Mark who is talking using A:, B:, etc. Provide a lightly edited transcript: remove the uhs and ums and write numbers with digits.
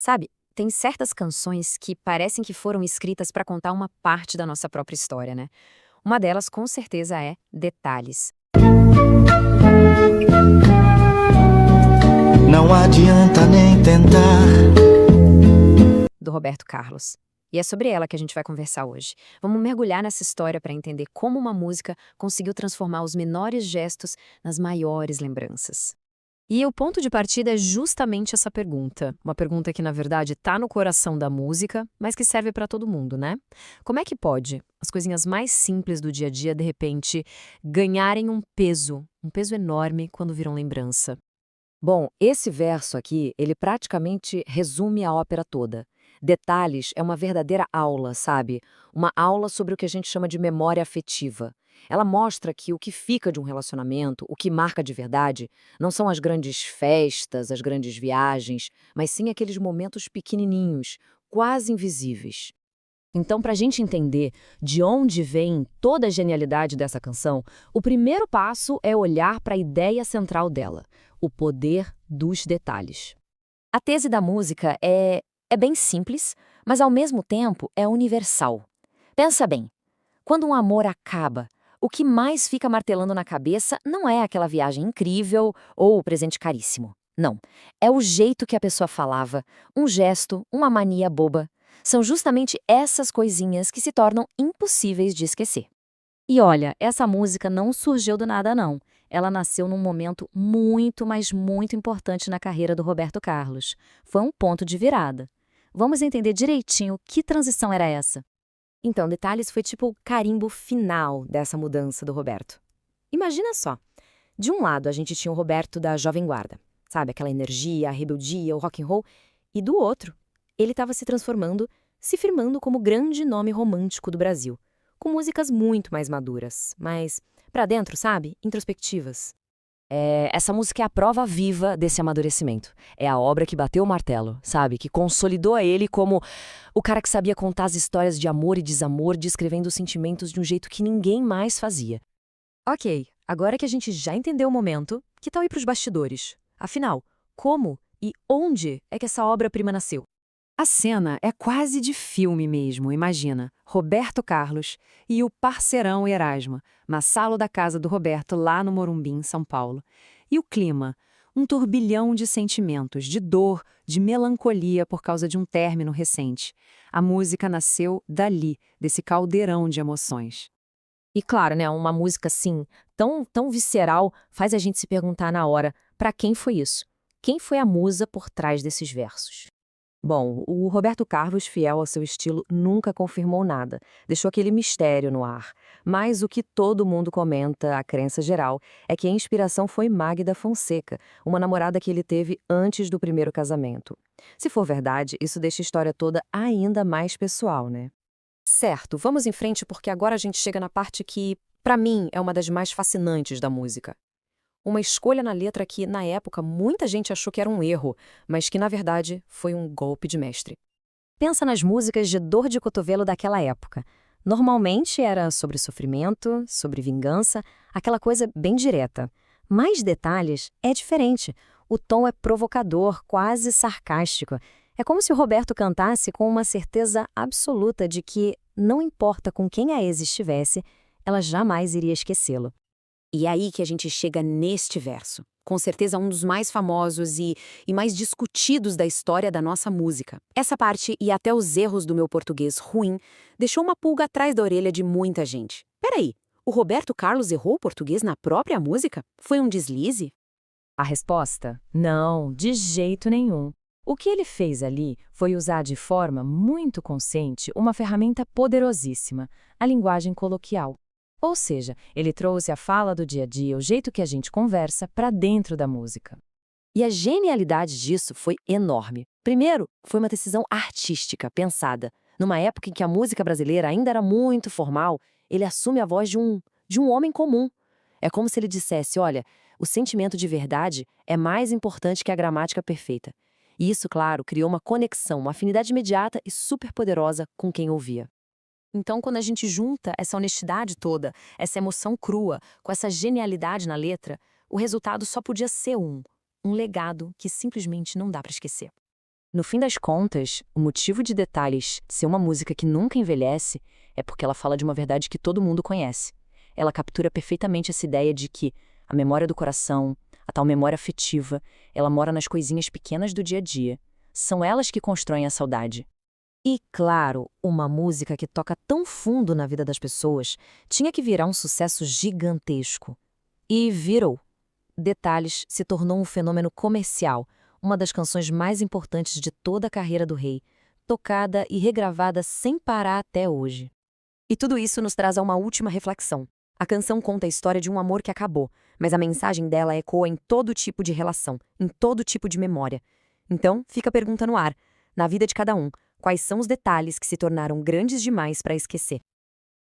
A: Sabe, tem certas canções que parecem que foram escritas para contar uma parte da nossa própria história, né? Uma delas, com certeza, é Detalhes,
B: Não adianta nem tentar.
A: do Roberto Carlos. E é sobre ela que a gente vai conversar hoje. Vamos mergulhar nessa história para entender como uma música conseguiu transformar os menores gestos nas maiores lembranças.
C: E o ponto de partida é justamente essa pergunta. Uma pergunta que, na verdade, está no coração da música, mas que serve para todo mundo, né? Como é que pode as coisinhas mais simples do dia a dia, de repente, ganharem um peso enorme quando viram lembrança?
D: Bom, esse verso aqui, ele praticamente resume a ópera toda. Detalhes é uma verdadeira aula, sabe? Uma aula sobre o que a gente chama de memória afetiva. Ela mostra que o que fica de um relacionamento, o que marca de verdade, não são as grandes festas, as grandes viagens, mas sim aqueles momentos pequenininhos, quase invisíveis. Então, para a gente entender de onde vem toda a genialidade dessa canção, o primeiro passo é olhar para a ideia central dela, o poder dos detalhes.
A: A tese da música é bem simples, mas ao mesmo tempo é universal. Pensa bem, quando um amor acaba, o que mais fica martelando na cabeça não é aquela viagem incrível ou o presente caríssimo. Não, é o jeito que a pessoa falava, um gesto, uma mania boba. São justamente essas coisinhas que se tornam impossíveis de esquecer.
C: E olha, essa música não surgiu do nada, não. Ela nasceu num momento muito, mas muito importante na carreira do Roberto Carlos. Foi um ponto de virada. Vamos entender direitinho que transição era essa.
D: Então, Detalhes foi tipo o carimbo final dessa mudança do Roberto. Imagina só, de um lado a gente tinha o Roberto da Jovem Guarda, sabe, aquela energia, a rebeldia, o rock and roll, e do outro, ele estava se transformando, se firmando como o grande nome romântico do Brasil, com músicas muito mais maduras, mas pra dentro, sabe, introspectivas. Essa música é a prova viva desse amadurecimento. É a obra que bateu o martelo, sabe? Que consolidou a ele como o cara que sabia contar as histórias de amor e desamor, descrevendo os sentimentos de um jeito que ninguém mais fazia.
C: Ok, agora que a gente já entendeu o momento, que tal ir para os bastidores? Afinal, como e onde é que essa obra-prima nasceu?
D: A cena é quase de filme mesmo, imagina. Roberto Carlos e o parceirão Erasmo, na sala da casa do Roberto, lá no Morumbi, em São Paulo. E o clima? Um turbilhão de sentimentos, de dor, de melancolia por causa de um término recente. A música nasceu dali, desse caldeirão de emoções.
A: E claro, né, uma música assim, tão visceral, faz a gente se perguntar na hora, para quem foi isso? Quem foi a musa por trás desses versos?
D: Bom, o Roberto Carlos, fiel ao seu estilo, nunca confirmou nada, deixou aquele mistério no ar. Mas o que todo mundo comenta, a crença geral, é que a inspiração foi Magda Fonseca, uma namorada que ele teve antes do primeiro casamento. Se for verdade, isso deixa a história toda ainda mais pessoal, né?
A: Certo, vamos em frente porque agora a gente chega na parte que, para mim, é uma das mais fascinantes da música. Uma escolha na letra que, na época, muita gente achou que era um erro, mas que, na verdade, foi um golpe de mestre. Pensa nas músicas de dor de cotovelo daquela época. Normalmente era sobre sofrimento, sobre vingança, aquela coisa bem direta. Mais detalhes é diferente. O tom é provocador, quase sarcástico. É como se o Roberto cantasse com uma certeza absoluta de que, não importa com quem a ex estivesse, ela jamais iria esquecê-lo. E é aí que a gente chega neste verso. Com certeza um dos mais famosos e mais discutidos da história da nossa música. Essa parte, e até os erros do meu português ruim, deixou uma pulga atrás da orelha de muita gente. Peraí, o Roberto Carlos errou o português na própria música? Foi um deslize?
C: A resposta? Não, de jeito nenhum. O que ele fez ali foi usar de forma muito consciente uma ferramenta poderosíssima, a linguagem coloquial. Ou seja, ele trouxe a fala do dia a dia, o jeito que a gente conversa, para dentro da música.
D: E a genialidade disso foi enorme. Primeiro, foi uma decisão artística, pensada. Numa época em que a música brasileira ainda era muito formal, ele assume a voz de um homem comum. É como se ele dissesse, olha, o sentimento de verdade é mais importante que a gramática perfeita. E isso, claro, criou uma conexão, uma afinidade imediata e superpoderosa com quem ouvia.
A: Então, quando a gente junta essa honestidade toda, essa emoção crua, com essa genialidade na letra, o resultado só podia ser um legado que simplesmente não dá para esquecer.
C: No fim das contas, o motivo de Detalhes ser uma música que nunca envelhece é porque ela fala de uma verdade que todo mundo conhece. Ela captura perfeitamente essa ideia de que a memória do coração, a tal memória afetiva, ela mora nas coisinhas pequenas do dia a dia. São elas que constroem a saudade.
D: E, claro, uma música que toca tão fundo na vida das pessoas tinha que virar um sucesso gigantesco. E virou. Detalhes se tornou um fenômeno comercial, uma das canções mais importantes de toda a carreira do rei, tocada e regravada sem parar até hoje.
A: E tudo isso nos traz a uma última reflexão. A canção conta a história de um amor que acabou, mas a mensagem dela ecoa em todo tipo de relação, em todo tipo de memória. Então, fica a pergunta no ar. Na vida de cada um, quais são os detalhes que se tornaram grandes demais para esquecer?